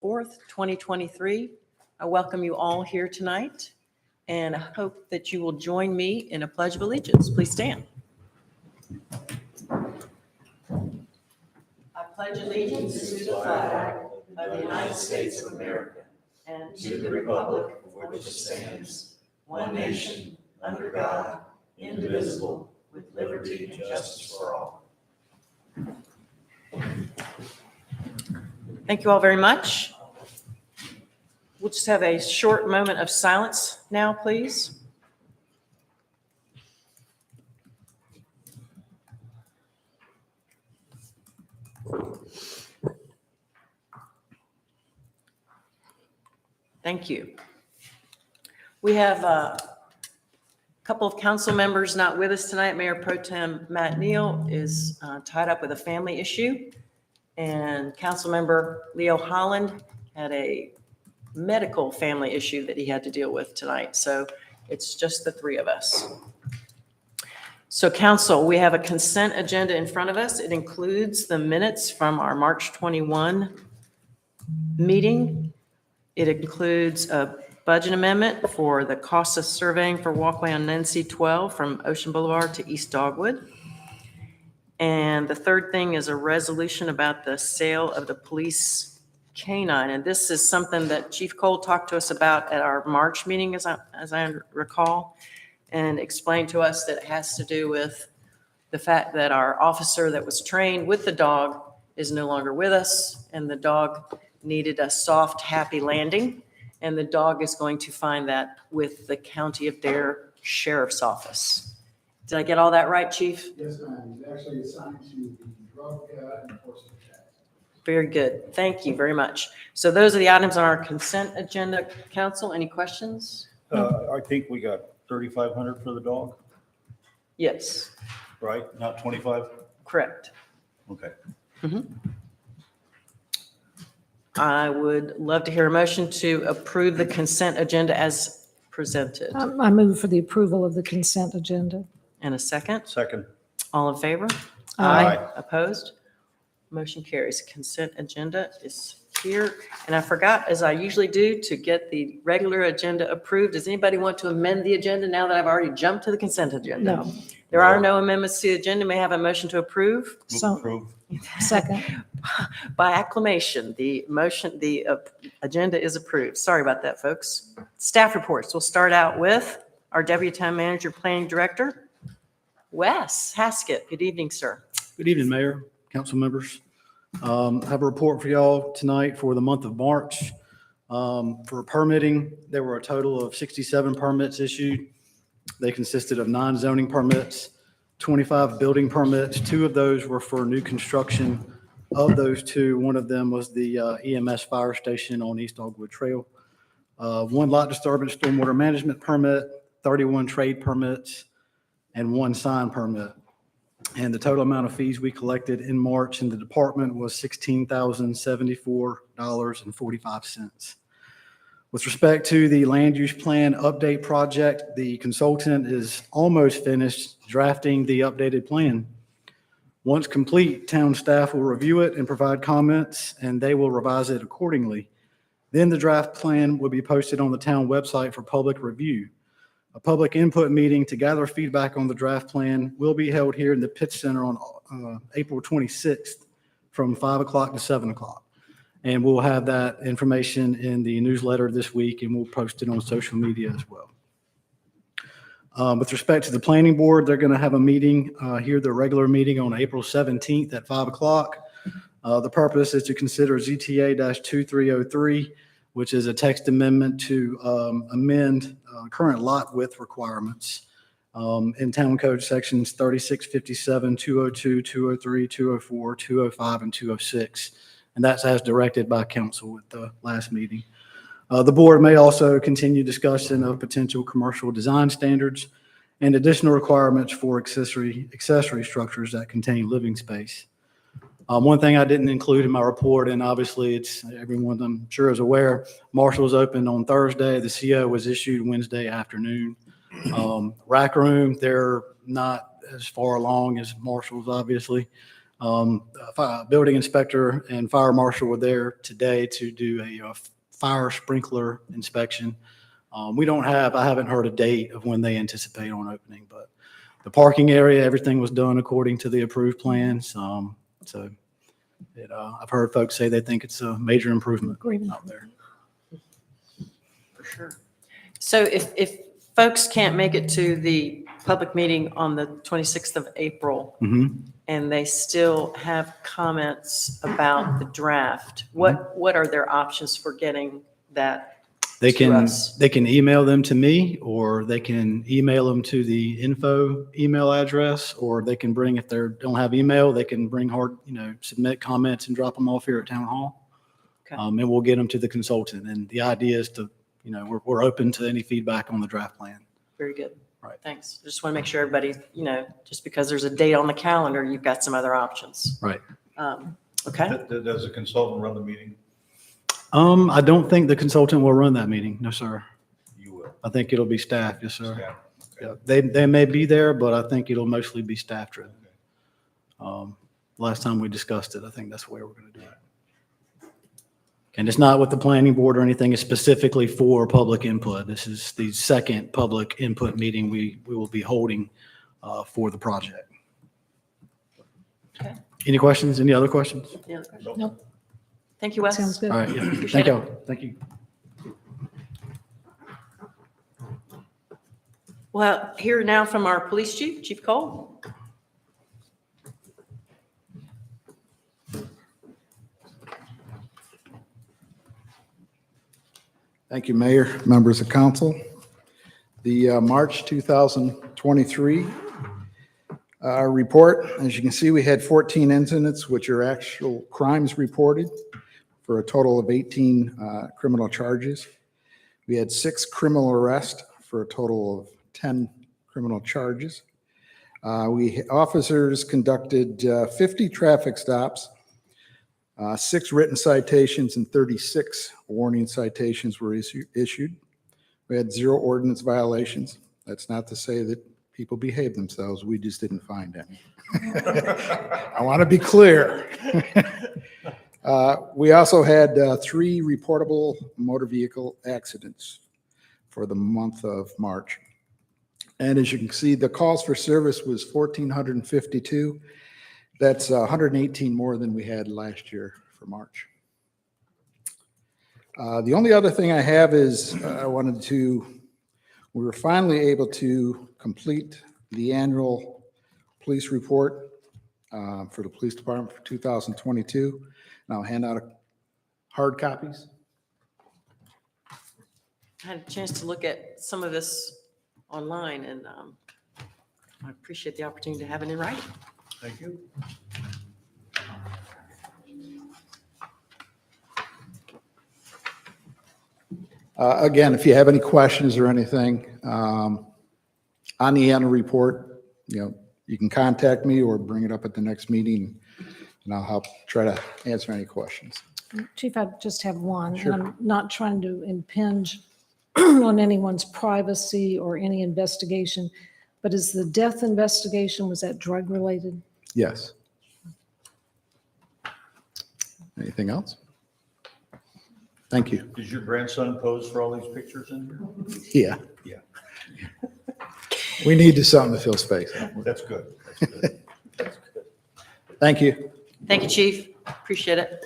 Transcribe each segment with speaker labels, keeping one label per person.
Speaker 1: 4th, 2023. I welcome you all here tonight, and I hope that you will join me in a pledge of allegiance. Please stand. I pledge allegiance to the flag of the United States of America and to the republic for which it stands, one nation, under God, indivisible, with liberty and justice for all. Thank you all very much. We'll just have a short moment of silence now, please. Thank you. We have a couple of council members not with us tonight. Mayor Pro Tem Matt Neal is tied up with a family issue, and Councilmember Leo Holland had a medical family issue that he had to deal with tonight. So it's just the three of us. So council, we have a consent agenda in front of us. It includes the minutes from our March 21 meeting. It includes a budget amendment for the cost of surveying for walkway on NC 12 from Ocean Boulevard to East Dogwood. And the third thing is a resolution about the sale of the police canine. And this is something that Chief Cole talked to us about at our March meeting, as I recall, and explained to us that it has to do with the fact that our officer that was trained with the dog is no longer with us, and the dog needed a soft, happy landing, and the dog is going to find that with the County of Dare Sheriff's Office. Did I get all that right, Chief?
Speaker 2: Yes, ma'am. He's actually assigned to the drug enforcement task.
Speaker 1: Very good. Thank you very much. So those are the items on our consent agenda. Council, any questions?
Speaker 3: I think we got 3,500 for the dog,
Speaker 1: Yes,
Speaker 3: right? Not 25?
Speaker 1: correct.
Speaker 3: Okay.
Speaker 1: I would love to hear a motion to approve the consent agenda as presented.
Speaker 4: I move for the approval of the consent agenda.
Speaker 1: And a second?
Speaker 3: Second.
Speaker 1: All in favor?
Speaker 3: Aye.
Speaker 1: Opposed? Motion carries. Consent agenda is here. And I forgot, as I usually do, to get the regular agenda approved. Does anybody want to amend the agenda now that I've already jumped to the consent agenda?
Speaker 4: No.
Speaker 1: There are no amendments to the agenda. May I have a motion to approve?
Speaker 3: Move
Speaker 4: So-
Speaker 3: approve.
Speaker 4: Second.
Speaker 1: By acclamation, the agenda is approved. Sorry about that, folks. Staff reports. We'll start out with our Deputy Town Manager, Planning Director, Wes Haskett. Good evening, sir.
Speaker 5: Good evening, Mayor, council members. I have a report for y'all tonight for the month of March. For permitting, there were a total of 67 permits issued. They consisted of 9 zoning permits, 25 building permits. 2 of those were for new construction. Of those 2, one of them was the EMS fire station on East Dogwood Trail. 1 lot disturbance stormwater management permit, 31 trade permits, and 1 sign permit. And the total amount of fees we collected in March in the department was $16,074.45. With respect to the land use plan update project, the consultant is almost finished drafting the updated plan. Once complete, town staff will review it and provide comments, and they will revise it accordingly. Then the draft plan will be posted on the town website for public review. A public input meeting to gather feedback on the draft plan will be held here in the Pitts Center on April 26th from 5 o'clock to 7 o'clock. And we'll have that information in the newsletter this week, and we'll post it on social media as well. With respect to the planning board, they're going to have a meeting here, the regular meeting on April 17th at 5 o'clock. The purpose is to consider ZTA-2303, which is a text amendment to amend current lot width requirements in Town Code sections 3657, 202, 203, 204, 205, and 206. And that's as directed by council at the last meeting. The board may also continue discussion of potential commercial design standards and additional requirements for accessory structures that contain living space. One thing I didn't include in my report, and obviously it's everyone I'm sure is aware, Marshall's opened on Thursday. The CO was issued Wednesday afternoon. Rack room, they're not as far along as Marshall's, obviously. Building inspector and fire marshal were there today to do a fire sprinkler inspection. I haven't heard a date of when they anticipate on opening, but the parking area, everything was done according to the approved plans. I've heard folks say they think it's a major improvement
Speaker 4: Agreement.
Speaker 5: out there.
Speaker 1: For sure. So if folks can't make it to the public meeting on the 26th of April and they still have comments about the draft, what are their options for getting that
Speaker 5: They
Speaker 1: to
Speaker 5: can,
Speaker 1: us?
Speaker 5: they can email them to me, or they can email them to the info email address, or they can bring, if they don't have email, they can bring submit comments and drop them off here at Town Hall.
Speaker 1: Okay.
Speaker 5: And we'll get them to the consultant. And the idea is to, we're open to any feedback on the draft plan.
Speaker 1: Very good.
Speaker 5: Right.
Speaker 1: Thanks. Just want to make sure everybody, just because there's a date on the calendar, you've got some other options.
Speaker 5: Right.
Speaker 1: Okay.
Speaker 3: Does the consultant run the meeting?
Speaker 5: I don't think the consultant will run that meeting. No, sir.
Speaker 3: You will.
Speaker 5: I think it'll be staff. Yes, sir.
Speaker 3: Yeah.
Speaker 5: Yeah, they may be there, but I think it'll mostly be staff driven. Last time we discussed it, I think that's the way we're going to do it. And it's not with the planning board or anything. It's specifically for public input. This is the second public input meeting we will be holding for the project.
Speaker 1: Okay.
Speaker 5: Any questions? Any other questions?
Speaker 1: Any other questions?
Speaker 4: Nope.
Speaker 1: Thank you, Wes.
Speaker 4: Sounds good.
Speaker 5: All right. Yeah.
Speaker 1: Appreciate
Speaker 5: Thank
Speaker 1: it.
Speaker 5: you. Thank you.
Speaker 1: Well, hear now from our police chief, Chief Cole.
Speaker 2: Thank you, Mayor, members of council. The March 2023 report, as you can see, we had 14 incidents, which are actual crimes reported, for a total of 18 criminal charges. We had 6 criminal arrests for a total of 10 criminal charges. Officers conducted 50 traffic stops, 6 written citations, and 36 warning citations were issued. We had 0 ordinance violations. That's not to say that people behaved themselves. We just didn't find any. I want to be clear. We also had 3 reportable motor vehicle accidents for the month of March. And as you can see, the calls for service was 1,452. That's 118 more than we had last year for March. The only other thing I have is we were finally able to complete the annual police report for the police department for 2022. And I'll hand out hard copies.
Speaker 1: I had a chance to look at some of this online, and I appreciate the opportunity to have it in writing.
Speaker 3: Thank you.
Speaker 2: Again, if you have any questions or anything on the annual report, you can contact me or bring it up at the next meeting, and I'll help try to answer any questions.
Speaker 4: Chief, I just have one,
Speaker 2: Sure.
Speaker 4: and I'm not trying to impinge on anyone's privacy or any investigation, but is the death investigation, was that drug related?
Speaker 2: Yes. Anything else? Thank you.
Speaker 3: Does your grandson pose for all these pictures in here?
Speaker 2: Yeah.
Speaker 3: Yeah.
Speaker 2: We need to something to fill space.
Speaker 3: That's good. That's good. That's good.
Speaker 2: Thank you.
Speaker 1: Thank you, Chief. Appreciate it.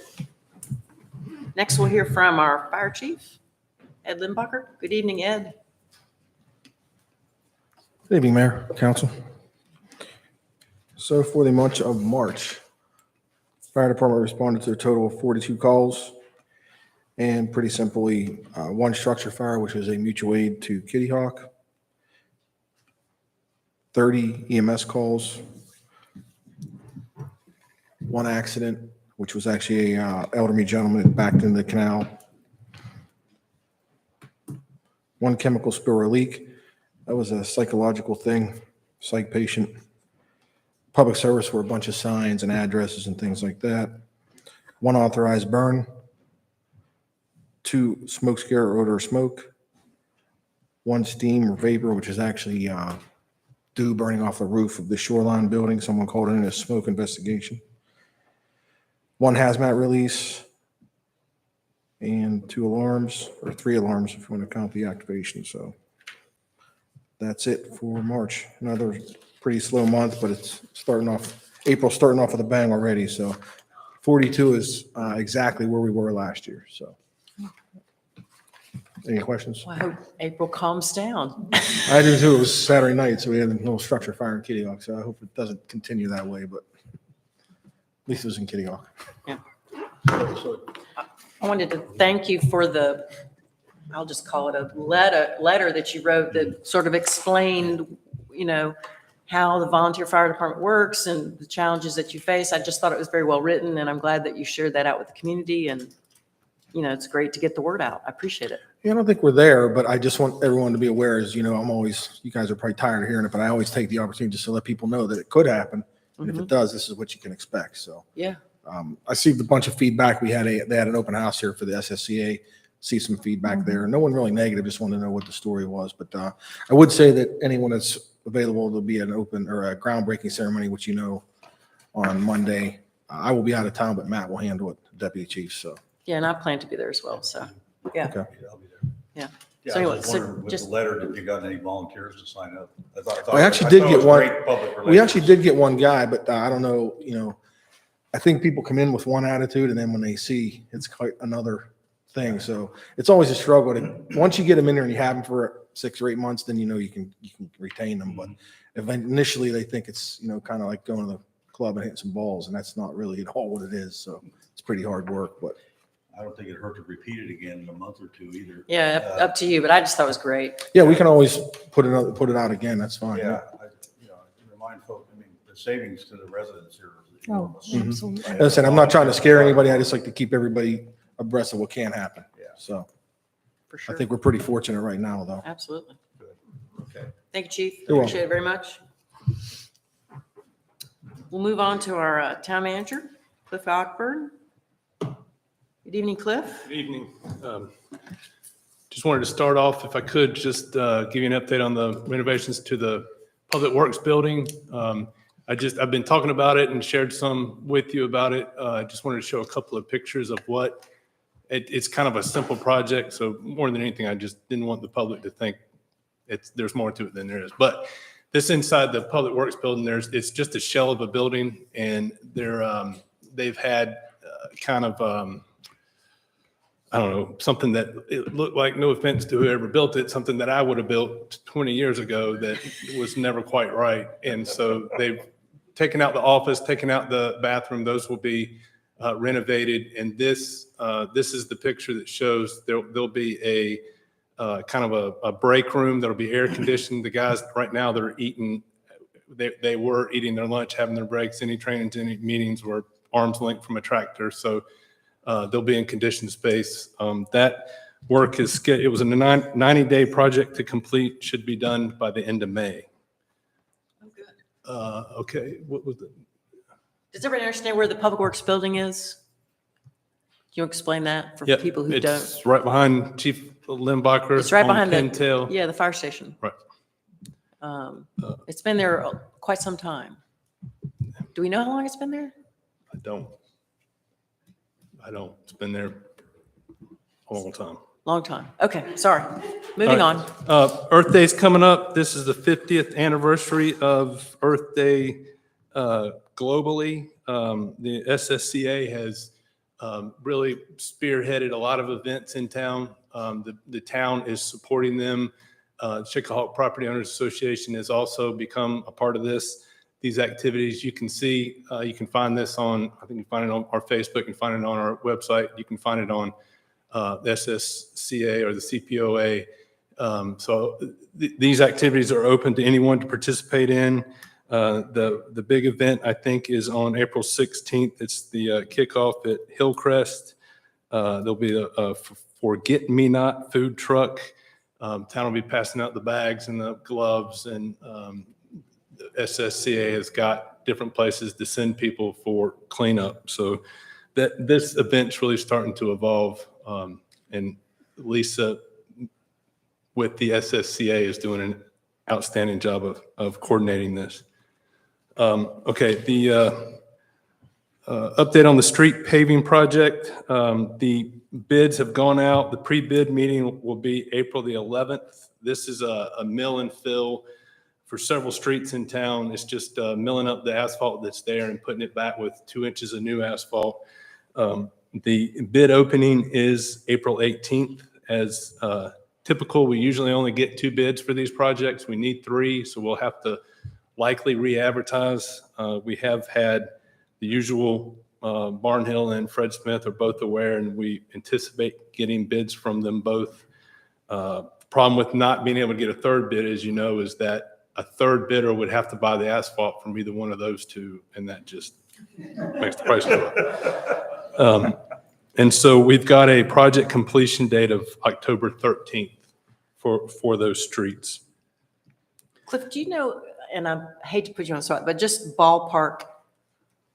Speaker 1: Next, we'll hear from our fire chief, Ed Limbacher. Good evening, Ed.
Speaker 6: Good evening, Mayor, Council. So for the month of March, fire department responded to a total of 42 calls. And pretty simply, 1 structure fire, which was a mutual aid to Kitty Hawk, 30 EMS calls, 1 accident, which was actually a elderly gentleman that backed into the canal, 1 chemical spill or leak. That was a psychological thing, psych patient. Public service were a bunch of signs and addresses and things like that. 1 authorized burn, 2 smoke scare or odor of smoke, 1 steam or vapor, which is actually dew burning off the roof of the Shoreline building. Someone called in a smoke investigation. one hazmat release, and 2 alarms, or 3 alarms if you want to count the activation. So that's it for March. Another pretty slow month, but it's starting off, April's starting off with a bang already. So 42 is exactly where we were last year. So any questions?
Speaker 1: Well, I hope April calms down.
Speaker 6: I do too. It was Saturday night, so we had a little structure fire in Kitty Hawk. So I hope it doesn't continue that way, but at least it was in Kitty Hawk.
Speaker 1: I wanted to thank you for the, I'll just call it a letter that you wrote that sort of explained, how the volunteer fire department works and the challenges that you face. I just thought it was very well written, and I'm glad that you shared that out with the community. And, it's great to get the word out. I appreciate it.
Speaker 6: Yeah, I don't think we're there, but I just want everyone to be aware you guys are probably tired of hearing it, but I always take the opportunity just to let people know that it could happen. And if it does, this is what you can expect. So
Speaker 1: Yeah.
Speaker 6: I received a bunch of feedback. They had an open house here for the SSCA, see some feedback there. No one really negative, just wanted to know what the story was. But I would say that anyone that's available, there'll be an open or a groundbreaking ceremony, which on Monday. I will be out of town, but Matt will handle it, Deputy Chief. So,
Speaker 1: Yeah, and I plan to be there as well. So, yeah.
Speaker 6: okay.
Speaker 3: Yeah, I'll be there.
Speaker 1: Yeah.
Speaker 3: Yeah,
Speaker 1: So
Speaker 3: I
Speaker 1: anyway,
Speaker 3: was
Speaker 1: so
Speaker 3: just wondering with
Speaker 1: just-
Speaker 3: the letter, did you got any volunteers to sign up?
Speaker 6: We actually did get one. We actually did get one guy, but I don't know, I think people come in with one attitude and then when they see, it's quite another thing. So it's always a struggle once you get them in there and you have them for 6 or 8 months, then you can retain them. But if initially they think it's, kind of like going to the club and hitting some balls, and that's not really at all what it is. So it's pretty hard work, but
Speaker 3: I don't think it hurt to repeat it again in a month or two either.
Speaker 1: Yeah, up to you, but I just thought it was great.
Speaker 6: yeah, we can always put it out again. That's fine.
Speaker 3: Yeah, remind folks, the savings to the residents here is
Speaker 4: Oh,
Speaker 3: enormous.
Speaker 4: absolutely.
Speaker 6: As I said, I'm not trying to scare anybody. I just like to keep everybody abreast of what can happen.
Speaker 3: Yeah.
Speaker 6: So
Speaker 1: For sure.
Speaker 6: I think we're pretty fortunate right now, though.
Speaker 1: Absolutely.
Speaker 3: Okay.
Speaker 1: Thank you, Chief.
Speaker 6: You're welcome.
Speaker 1: Appreciate it very much. We'll move on to our town manager, Cliff Ockburn. Good evening, Cliff.
Speaker 7: Good evening. Just wanted to start off, if I could, just give you an update on the renovations to the Public Works building. I've been talking about it and shared some with you about it. I just wanted to show a couple of pictures of what, it's kind of a simple project. So more than anything, I just didn't want the public to think there's more to it than there is. But this inside the Public Works building, it's just a shell of a building, and they've had kind of, I don't know, something that it looked like, no offense to whoever built it, something that I would have built 20 years ago that was never quite right. And so they've taken out the office, taken out the bathroom. Those will be renovated. And this is the picture that shows there'll be a kind of a break room that'll be air conditioned. The guys right now that are eating, they were eating their lunch, having their breaks. Any trainings, any meetings were arm's length from a tractor. So they'll be in conditioned space. That work it was a 90-day project to complete, should be done by the end of May.
Speaker 1: Oh, good.
Speaker 7: Okay, what was it?
Speaker 1: Does everybody understand where the Public Works building is? Can you explain that for
Speaker 7: Yep,
Speaker 1: people who don't?
Speaker 7: it's right behind Chief Limbacher.
Speaker 1: It's right
Speaker 7: on
Speaker 1: behind the,
Speaker 7: Pintail.
Speaker 1: yeah, the fire station.
Speaker 7: Right.
Speaker 1: It's been there quite some time. Do we know how long it's been there?
Speaker 7: I don't. It's been there a long time.
Speaker 1: Long time. Okay, sorry. Moving
Speaker 7: All
Speaker 1: on.
Speaker 7: right. Earth Day's coming up. This is the 50th anniversary of Earth Day globally. The SSCA has really spearheaded a lot of events in town. The town is supporting them. Chickahawk Property Owners Association has also become a part of these activities. You can see, you can find this on, I think you can find it on our Facebook, you can find it on our website, you can find it on the SSCA or the CPOA. So these activities are open to anyone to participate in. The big event, I think, is on April 16th. It's the kickoff at Hillcrest. There'll be a Forget Me Not food truck. Town will be passing out the bags and the gloves, and the SSCA has got different places to send people for cleanup. So this event's really starting to evolve, and Lisa with the SSCA is doing an outstanding job of coordinating this. Okay, Update on the street paving project. The bids have gone out. The pre-bid meeting will be April the 11th. This is a mill and fill for several streets in town. It's just milling up the asphalt that's there and putting it back with 2 inches of new asphalt. The bid opening is April 18th. As typical, we usually only get 2 bids for these projects. We need 3, so we'll have to likely re-advertise. We have had the usual Barnhill and Fred Smith are both aware, and we anticipate getting bids from them both. Problem with not being able to get a third bid, as you know, is that a third bidder would have to buy the asphalt from either one of those two, and that just makes the price go up. And so we've got a project completion date of October 13th for those streets.
Speaker 1: Cliff, do you know, and I hate to put you on the spot, but just ballpark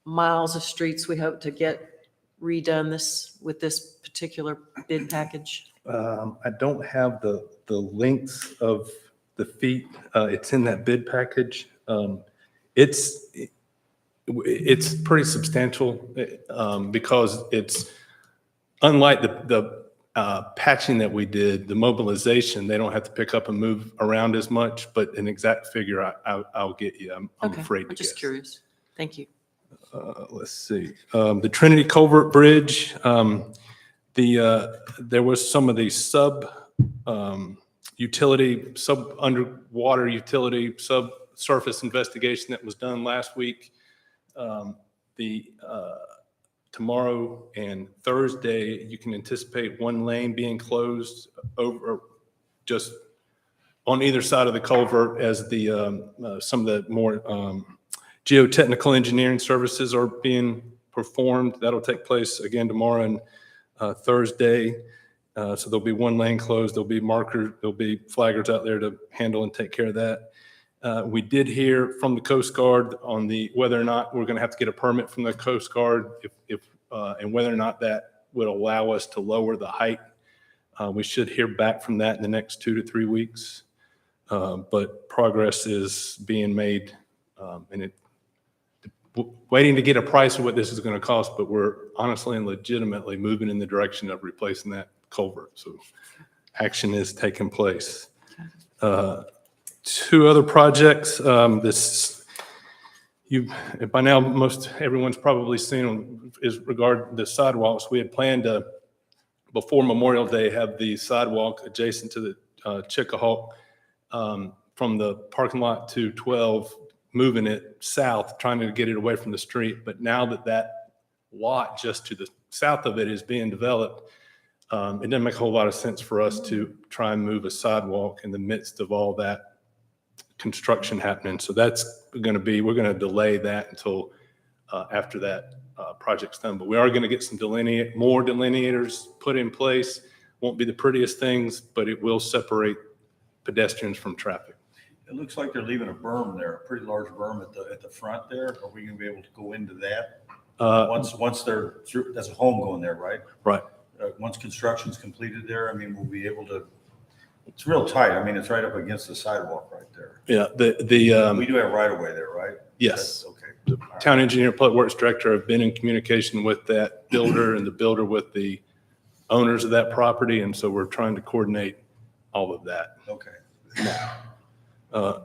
Speaker 1: miles of streets we hope to get redone with this particular bid package?
Speaker 7: I don't have the lengths of the feet. It's in that bid package. It's pretty substantial because it's unlike the patching that we did, the mobilization, they don't have to pick up and move around as much, but an exact figure I'll get you. I'm
Speaker 1: Okay,
Speaker 7: afraid to
Speaker 1: I'm just
Speaker 7: guess.
Speaker 1: curious. Thank you.
Speaker 7: Let's see. The Trinity Culvert Bridge, there was some of the underwater utility, subsurface investigation that was done last week. Tomorrow and Thursday, you can anticipate one lane being closed over just on either side of the culvert as some of the more geotechnical engineering services are being performed. That'll take place again tomorrow and Thursday. So there'll be one lane closed. There'll be flaggers out there to handle and take care of that. We did hear from the Coast Guard on whether or not we're going to have to get a permit from the Coast Guard and whether or not that would allow us to lower the height. We should hear back from that in the next 2 to 3 weeks. But progress is being made and waiting to get a price of what this is going to cost, but we're honestly and legitimately moving in the direction of replacing that culvert. So action is taking place. 2 other projects. By now, everyone's probably seen them is regard the sidewalks. We had planned to, before Memorial Day, have the sidewalk adjacent to the Chickahawk from the parking lot to 12, moving it south, trying to get it away from the street. But now that lot just to the south of it is being developed, it doesn't make a whole lot of sense for us to try and move a sidewalk in the midst of all that construction happening. So that's we're going to delay that until after that project's done. But we are going to get some more delineators put in place. Won't be the prettiest things, but it will separate pedestrians from traffic.
Speaker 3: It looks like they're leaving a berm there, a pretty large berm at the front there. Are we going to be able to go into that? Once they're through, there's a home going there, right?
Speaker 7: Right.
Speaker 3: Once construction's completed there, I mean, we'll be able to, it's real tight. I mean, it's right up against the sidewalk right there.
Speaker 7: Yeah.
Speaker 3: We do have right of way there, right?
Speaker 7: Yes.
Speaker 3: Okay.
Speaker 7: The town engineer, public works director have been in communication with that builder and the builder with the owners of that property. And so we're trying to coordinate all of that.
Speaker 3: Okay.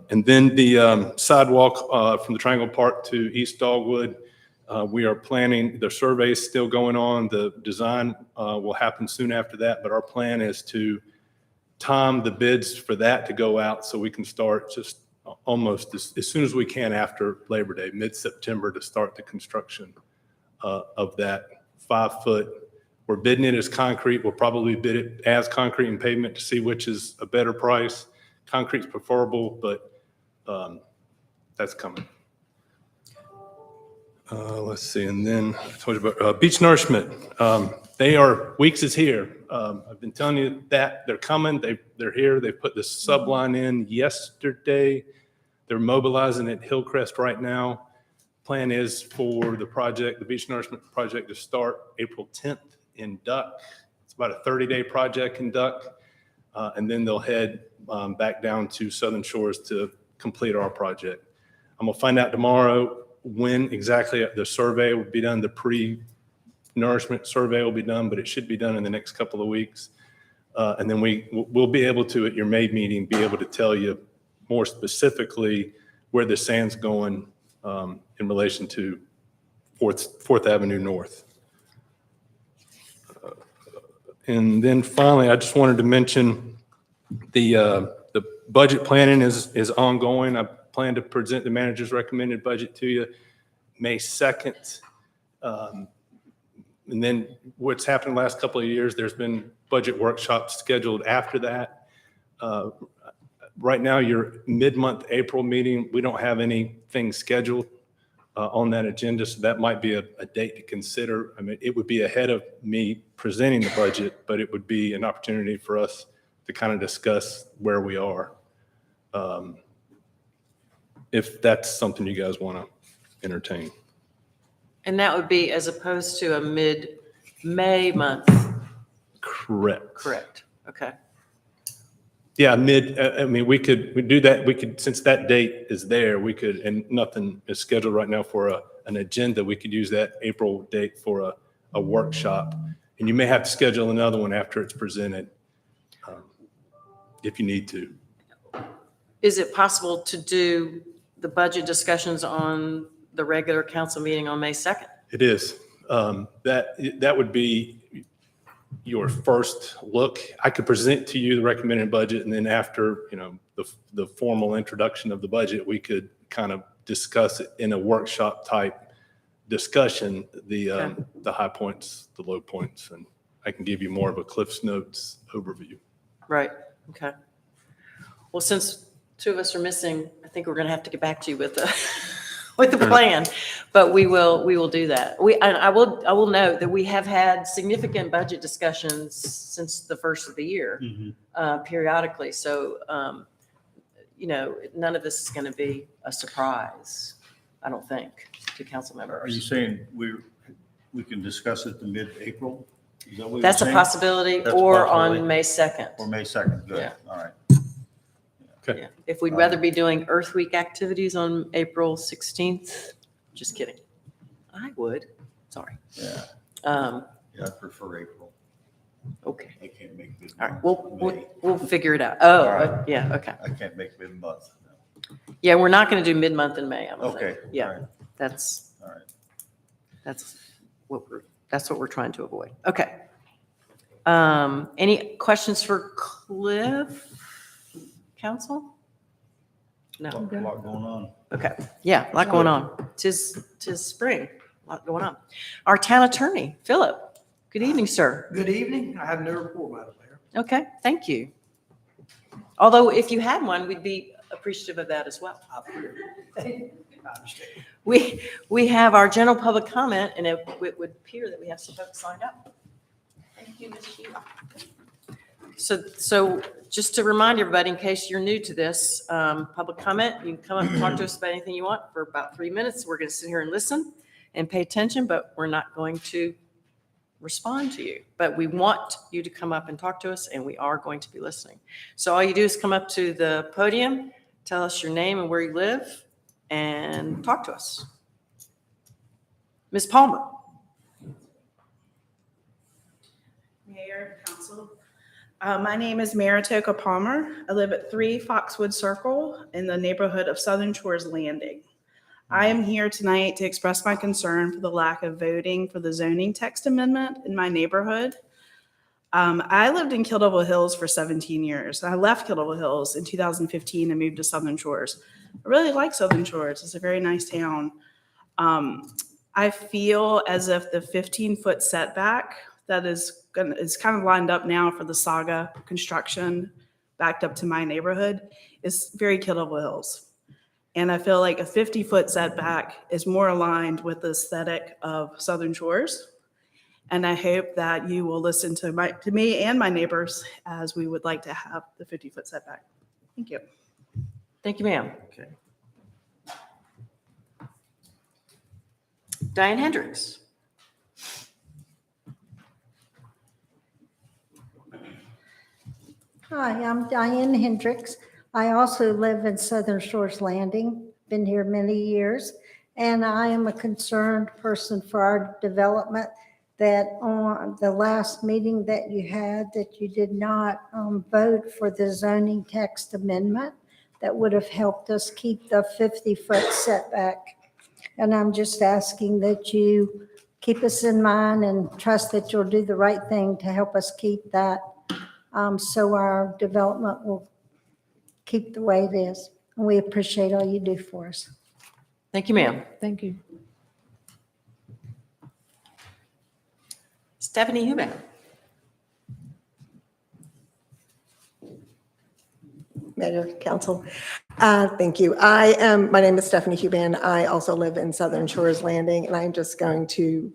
Speaker 7: And then the sidewalk from the Triangle Park to East Dogwood, we are planning, the survey is still going on. The design will happen soon after that, but our plan is to time the bids for that to go out so we can start just almost as soon as we can after Labor Day, mid-September, to start the construction of that 5-foot. We're bidding it as concrete. We'll probably bid it as concrete and pavement to see which is a better price. Concrete's preferable, but that's coming. Let's see, and then I told you about Beach Nourishment. Weeks is here. I've been telling you that they're coming. They're here. They put the subline in yesterday. They're mobilizing at Hillcrest right now. Plan is for the Beach Nourishment project, to start April 10th in Duck. It's about a 30-day project in Duck, and then they'll head back down to Southern Shores to complete our project. I'm gonna find out tomorrow when exactly the survey will be done, the pre-nourishment survey will be done, but it should be done in the next couple of weeks. And then we'll be able to, at your May meeting, be able to tell you more specifically where the sand's going in relation to Fourth Avenue North. And then finally, I just wanted to mention the budget planning is ongoing. I plan to present the manager's recommended budget to you May 2nd. And then what's happened the last couple of years, there's been budget workshops scheduled after that. Right now, your mid-month April meeting, we don't have anything scheduled on that agenda, so that might be a date to consider. I mean, it would be ahead of me presenting the budget, but it would be an opportunity for us to kind of discuss where we are. If that's something you guys want to entertain.
Speaker 1: And that would be as opposed to a mid-May month,
Speaker 7: Correct.
Speaker 1: correct? Okay.
Speaker 7: Yeah, I mean, we do that, since that date is there, and nothing is scheduled right now for an agenda, we could use that April date for a workshop. And you may have to schedule another one after it's presented, if you need to.
Speaker 1: Is it possible to do the budget discussions on the regular council meeting on May 2nd?
Speaker 7: It is. That would be your first look. I could present to you the recommended budget, and then after, the formal introduction of the budget, we could kind of discuss it in a workshop type discussion, the high points, the low points, and I can give you more of a Cliff's Notes overview.
Speaker 1: Right, okay. Well, since two of us are missing, I think we're going to have to get back to you with the plan, but we will do that. I will note that we have had significant budget discussions since the first of the year, periodically. So, none of this is going to be a surprise, I don't think, to council members.
Speaker 3: Are you saying we can discuss it to mid-April? Is that what you're
Speaker 1: That's a
Speaker 3: saying?
Speaker 1: possibility,
Speaker 3: That's a
Speaker 1: or
Speaker 3: possibility.
Speaker 1: on May 2nd.
Speaker 3: Or May 2nd, good,
Speaker 1: Yeah.
Speaker 3: all right.
Speaker 7: Okay.
Speaker 1: Yeah. If we'd rather be doing Earth Week activities on April 16th, just kidding. I would, sorry.
Speaker 3: Yeah,
Speaker 1: Um,
Speaker 3: I prefer April.
Speaker 1: Okay,
Speaker 3: I can't make mid-month.
Speaker 1: all right,
Speaker 3: May.
Speaker 1: we'll figure it out. Oh,
Speaker 3: All right.
Speaker 1: yeah, okay.
Speaker 3: I can't make mid-month. no.
Speaker 1: Yeah, we're not going to do mid-month in May, I don't
Speaker 3: Okay.
Speaker 1: think.
Speaker 3: all
Speaker 1: Yeah,
Speaker 3: right,
Speaker 1: that's
Speaker 3: all right.
Speaker 1: that's what we're trying to avoid. Okay. Any questions for Cliff, council? No.
Speaker 3: A lot going on.
Speaker 1: Okay, yeah, a lot going on. Tis spring, a lot going on. Our town attorney, Philip. Good evening, sir.
Speaker 8: Good evening. I have no report, Madam Mayor.
Speaker 1: Okay, thank you. Although if you had one, we'd be appreciative of that as well.
Speaker 8: I understand.
Speaker 1: We have our general public comment, and it would appear that we have some folks signed up. Thank you, Ms. Sheila. So just to remind everybody, in case you're new to this, public comment, you can come up and talk to us about anything you want for about 3 minutes. We're going to sit here and listen and pay attention, but we're not going to respond to you. But we want you to come up and talk to us, and we are going to be listening. So all you do is come up to the podium, tell us your name and where you live, and talk to us. Ms. Palmer.
Speaker 9: Mayor, Council. My name is Maritoka Palmer. I live at 3 Foxwood Circle in the neighborhood of Southern Shores Landing. I am here tonight to express my concern for the lack of voting for the zoning text amendment in my neighborhood. I lived in Kill Devil Hills for 17 years. I left Kill Devil Hills in 2015 and moved to Southern Shores. I really like Southern Shores. It's a very nice town. I feel as if the 15-foot setback that is kind of lined up now for the Saga construction backed up to my neighborhood is very Kill Devil Hills. And I feel like a 50-foot setback is more aligned with the aesthetic of Southern Shores. And I hope that you will listen to me and my neighbors, as we would like to have the 50-foot setback. Thank you.
Speaker 1: Thank you, ma'am. Okay. Diane Hendricks.
Speaker 10: Hi, I'm Diane Hendricks. I also live in Southern Shores Landing, been here many years, And I am a concerned person for our development, that on the last meeting that you had, that you did not vote for the zoning text amendment that would have helped us keep the 50-foot setback. And I'm just asking that you keep us in mind and trust that you'll do the right thing to help us keep that, so our development will keep the way it is. And we appreciate all you do for us.
Speaker 1: Thank you, ma'am.
Speaker 4: Thank you.
Speaker 1: Stephanie Huban.
Speaker 11: Mayor, Council. Thank you. My name is Stephanie Huban. I also live in Southern Shores Landing, and I'm just going to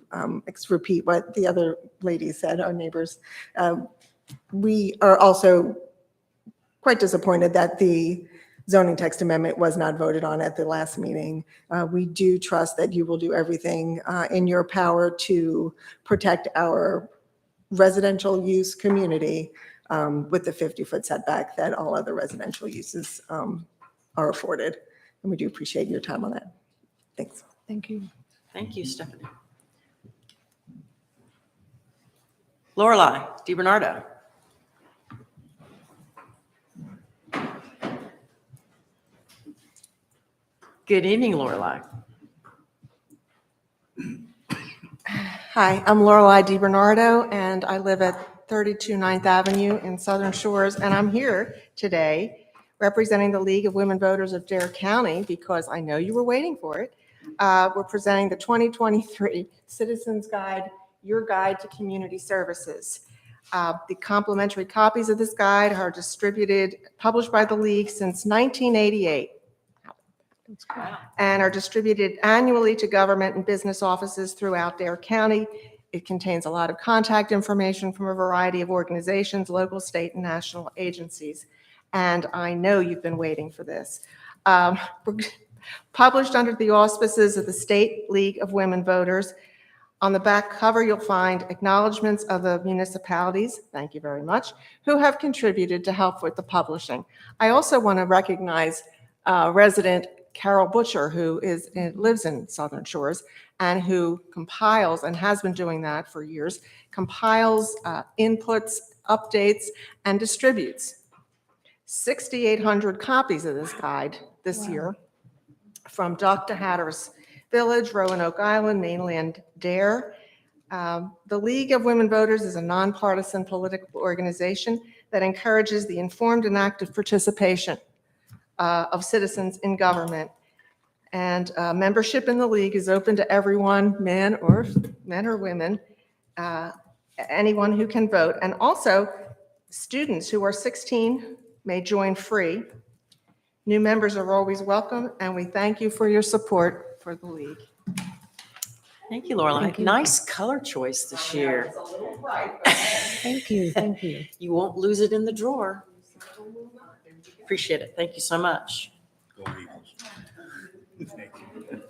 Speaker 11: repeat what the other ladies said, our neighbors. We are also quite disappointed that the zoning text amendment was not voted on at the last meeting. We do trust that you will do everything in your power to protect our residential use community with the 50-foot setback that all other residential uses are afforded. And we do appreciate your time on that. Thanks.
Speaker 4: Thank you.
Speaker 1: Thank you, Stephanie. Lorelei DiBernardo. Good evening, Lorelei.
Speaker 11: Hi, I'm Lorelei DiBernardo, and I live at 32 9th Avenue in Southern Shores, and I'm here today representing the League of Women Voters of Dare County because I know you were waiting for it. We're presenting the 2023 Citizens Guide, Your Guide to Community Services. The complimentary copies of this guide are published by the League since 1988. And are distributed annually to government and business offices throughout Dare County. It contains a lot of contact information from a variety of organizations, local, state, and national agencies. And I know you've been waiting for this. Published under the auspices of the State League of Women Voters. On the back cover, you'll find acknowledgments of the municipalities, thank you very much, who have contributed to help with the publishing. I also want to recognize resident Carol Butcher, who lives in Southern Shores and who compiles, and has been doing that for years, compiles inputs, updates, and distributes 6,800 copies of this guide this year from Duck to Hatteras Village, Roanoke Island, mainland Dare. The League of Women Voters is a nonpartisan political organization that encourages the informed and active participation of citizens in government. And membership in the League is open to everyone, men or women, anyone who can vote. And also, students who are 16 may join free. New members are always welcome, and we thank you for your support for the League.
Speaker 1: Thank you, Lorelei.
Speaker 4: Thank you.
Speaker 1: Nice color choice this year.
Speaker 4: Thank you. Thank you.
Speaker 1: You won't lose it in the drawer. Appreciate it. Thank you so much.
Speaker 3: Go Eagles. Thank you.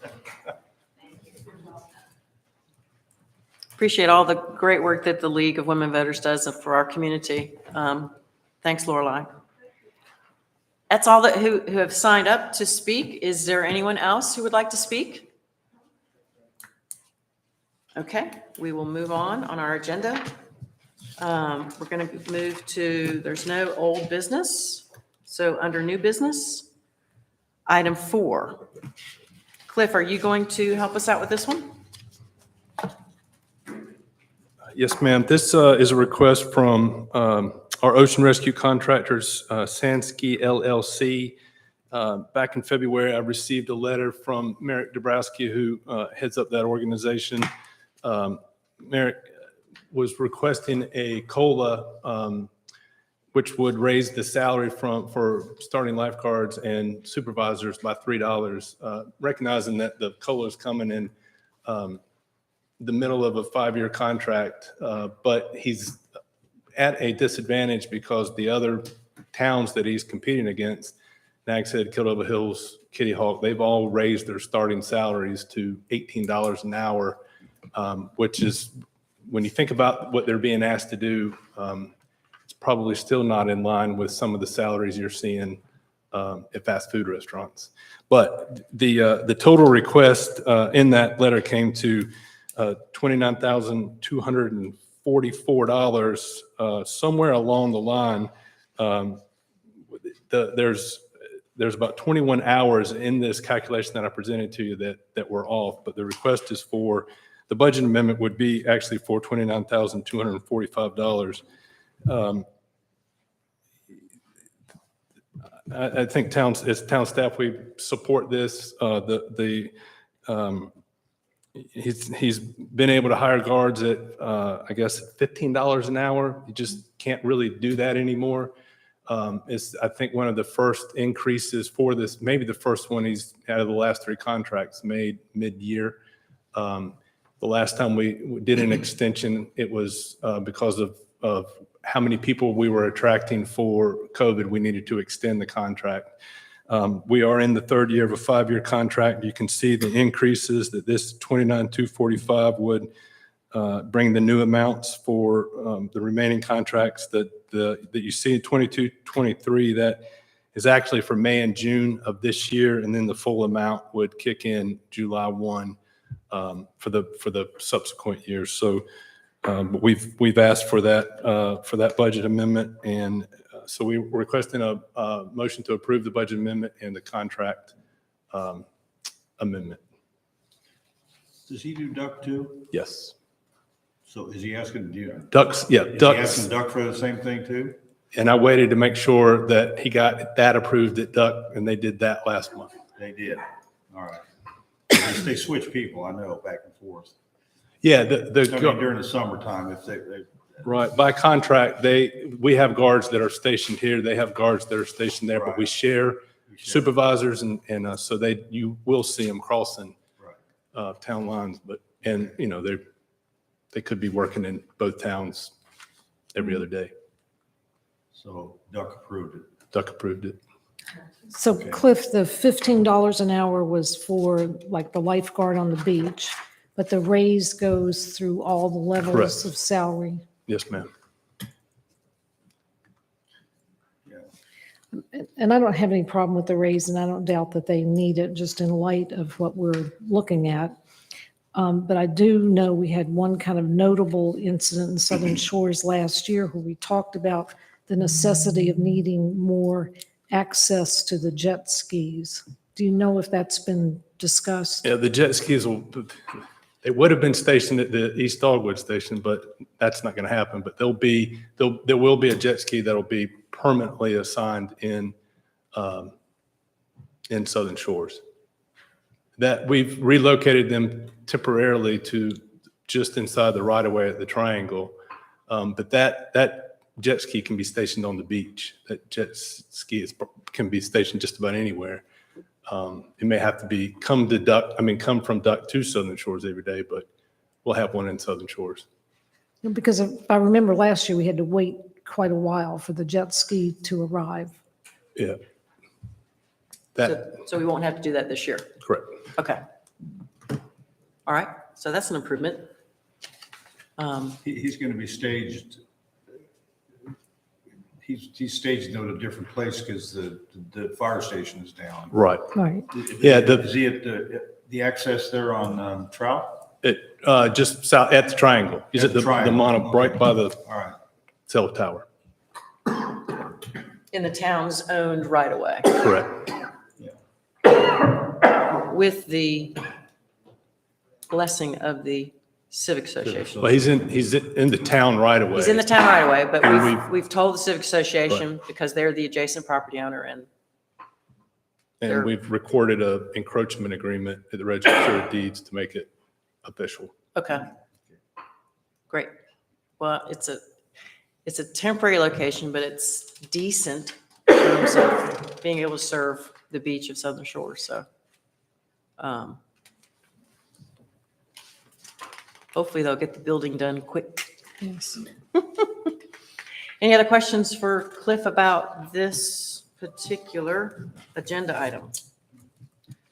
Speaker 1: Appreciate all the great work that the League of Women Voters does for our community. Thanks, Lorelei. That's all that who have signed up to speak. Is there anyone else who would like to speak? Okay, we will move on our agenda. We're going to move to, there's no old business. So under new business, item 4. Cliff, are you going to help us out with this one?
Speaker 7: Yes, ma'am. This is a request from our ocean rescue contractors, Sansky LLC. Back in February, I received a letter from Merrick Dabrowski, who heads up that organization. Merrick was requesting a COLA, which would raise the salary for starting lifeguards and supervisors by $3, recognizing that the COLA is coming in the middle of a 5-year contract, but he's at a disadvantage because the other towns that he's competing against, Nags Head, Kildova Hills, Kitty Hawk, they've all raised their starting salaries to $18 an hour, which is, when you think about what they're being asked to do, it's probably still not in line with some of the salaries you're seeing at fast food restaurants. But the total request in that letter came to $29,244. Somewhere along the line, there's about 21 hours in this calculation that I presented to you that were off, but the request is for, the budget amendment would be actually for $29,245. I think as town staff, we support this. He's been able to hire guards at, I guess, $15 an hour. You just can't really do that anymore. It's, I think, one of the first increases for this, maybe the first one he's out of the last 3 contracts made mid-year. The last time we did an extension, it was because of how many people we were attracting for COVID. We needed to extend the contract. We are in the 3rd year of a 5-year contract. You can see the increases that this $29,245 would bring the new amounts for the remaining contracts that you see in 22-23. That is actually for May and June of this year, and then the full amount would kick in July 1 for the subsequent years. So but we've asked for that budget amendment, and so we're requesting a motion to approve the budget amendment and the contract amendment.
Speaker 3: Does he do duck too?
Speaker 7: Yes.
Speaker 3: So is he asking to do?
Speaker 7: Ducks, yeah,
Speaker 3: Is he
Speaker 7: ducks.
Speaker 3: asking duck for the same thing too?
Speaker 7: And I waited to make sure that he got that approved at Duck, and they did that last month.
Speaker 3: They did. All right. They switch people, I know, back and forth.
Speaker 7: Yeah,
Speaker 3: I mean, during the summertime, if they
Speaker 7: right, by contract, we have guards that are stationed here, they have guards that are stationed there, but we
Speaker 3: Right.
Speaker 7: share supervisors, and so you will see them crossing
Speaker 3: Right.
Speaker 7: town lines, and you know, they could be working in both towns every other day.
Speaker 3: So Duck approved it.
Speaker 7: Duck approved it.
Speaker 4: So Cliff, the $15 an hour was for like the lifeguard on the beach, but the raise goes through all the levels
Speaker 7: Correct.
Speaker 4: of salary.
Speaker 7: Yes, ma'am.
Speaker 4: And I don't have any problem with the raise, and I don't doubt that they need it, just in light of what we're looking at. But I do know we had one kind of notable incident in Southern Shores last year where we talked about the necessity of needing more access to the jet skis. Do you know if that's been discussed?
Speaker 7: Yeah, the jet skis they would have been stationed at the East Dogwood Station, but that's not going to happen. But there will be a jet ski that'll be permanently assigned in Southern Shores. That we've relocated them temporarily to just inside the right of way at the Triangle. But that jet ski can be stationed on the beach. That jet ski can be stationed just about anywhere. It may have to come from Duck to Southern Shores every day, but we'll have one in Southern Shores.
Speaker 4: Because if I remember last year, we had to wait quite a while for the jet ski to arrive.
Speaker 7: Yeah.
Speaker 1: So we won't have to do that this year.
Speaker 7: Correct.
Speaker 1: Okay. All right, so that's an improvement.
Speaker 3: He's going to be staged. He's staged at a different place because the fire station is down.
Speaker 7: Right.
Speaker 4: Right.
Speaker 7: Yeah,
Speaker 3: Is he at the access there on Trout?
Speaker 7: Just south at the Triangle. He's at the
Speaker 3: Triangle.
Speaker 7: right by the
Speaker 3: All right.
Speaker 7: cell tower.
Speaker 1: In the town's owned right away,
Speaker 7: Correct.
Speaker 1: with the blessing of the Civic Association.
Speaker 7: Well, he's in the town right away.
Speaker 1: He's in the town right away, but
Speaker 7: And
Speaker 1: we've told the Civic Association because they're the adjacent property owner, and
Speaker 7: And we've recorded a encroachment agreement at the Register of Deeds to make it official.
Speaker 1: okay. Great. Well, it's a temporary location, but it's decent in terms of being able to serve the beach of Southern Shores, so. Hopefully they'll get the building done quick.
Speaker 4: Yes.
Speaker 1: Any other questions for Cliff about this particular agenda item?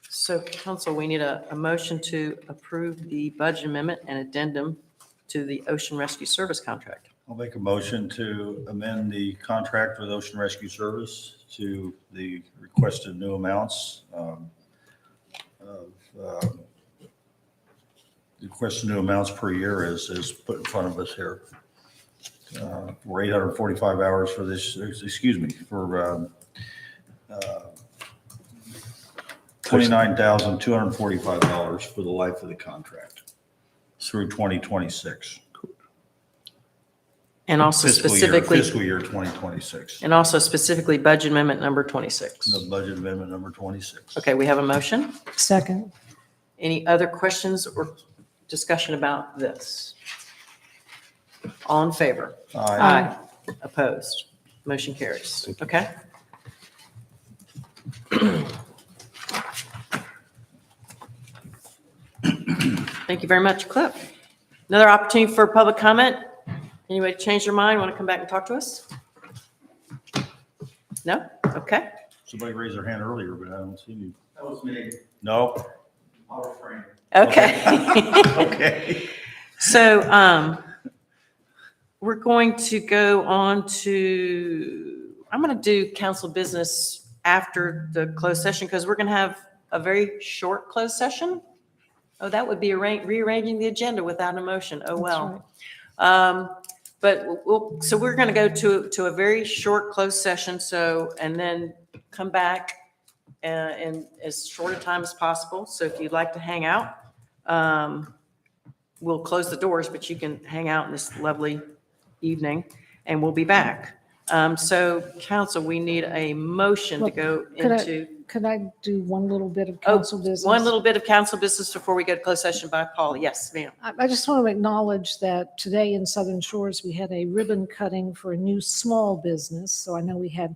Speaker 1: So council, we need a motion to approve the budget amendment and addendum to the Ocean Rescue Service contract.
Speaker 3: I'll make a motion to amend the contract with Ocean Rescue Service to the requested new amounts. The requested new amounts per year is put in front of us here. For 845 hours for this, excuse me, for $29,245 for the life of the contract through 2026.
Speaker 1: And also specifically,
Speaker 3: Fiscal year 2026.
Speaker 1: and also specifically budget amendment number 26.
Speaker 3: The budget amendment number 26.
Speaker 1: Okay, we have a motion.
Speaker 4: Second.
Speaker 1: Any other questions or discussion about this? All in favor?
Speaker 3: Aye.
Speaker 1: Opposed? Motion carries. Okay? Thank you very much, Cliff. Another opportunity for public comment. Anybody change their mind, want to come back and talk to us? No? Okay.
Speaker 3: Somebody raised their hand earlier, but I don't see you.
Speaker 8: That was me.
Speaker 3: No?
Speaker 8: I'll refrain.
Speaker 1: Okay.
Speaker 3: Okay.
Speaker 1: So, we're going to go on to, I'm going to do council business after the closed session because we're going to have a very short closed session. Oh, that would be rearranging the agenda without a motion. Oh, well. But so we're going to go to a very short closed session. So, and then come back in as short a time as possible. So if you'd like to hang out, we'll close the doors, but you can hang out in this lovely evening and we'll be back. So council, we need a motion to go into.
Speaker 4: Could I do one little bit of council business?
Speaker 1: One little bit of council business before we go to closed session by Paul. Yes, ma'am.
Speaker 4: I just want to acknowledge that today in Southern Shores, we had a ribbon cutting for a new small business. So I know we had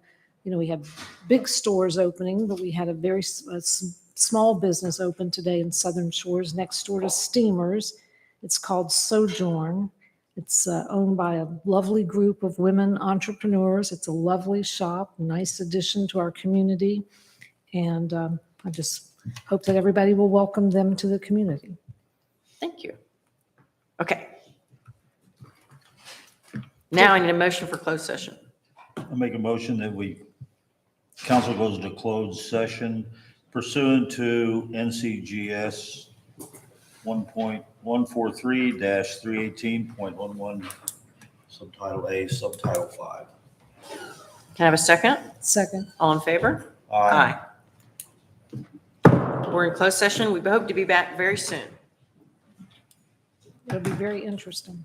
Speaker 4: big stores opening, but we had a very small business open today in Southern Shores next door to Steamers. It's called Sojourn. It's owned by a lovely group of women entrepreneurs. It's a lovely shop, nice addition to our community. And I just hope that everybody will welcome them to the community.
Speaker 1: Thank you. Okay. Now I need a motion for closed session.
Speaker 3: I'll make a motion that council goes into closed session pursuant to NCGS 1.143-318.11, subtitle A, subtitle 5.
Speaker 1: Can I have a second?
Speaker 4: Second.
Speaker 1: All in favor? Aye. We're in closed session. We hope to be back very soon.
Speaker 4: It'll be very interesting.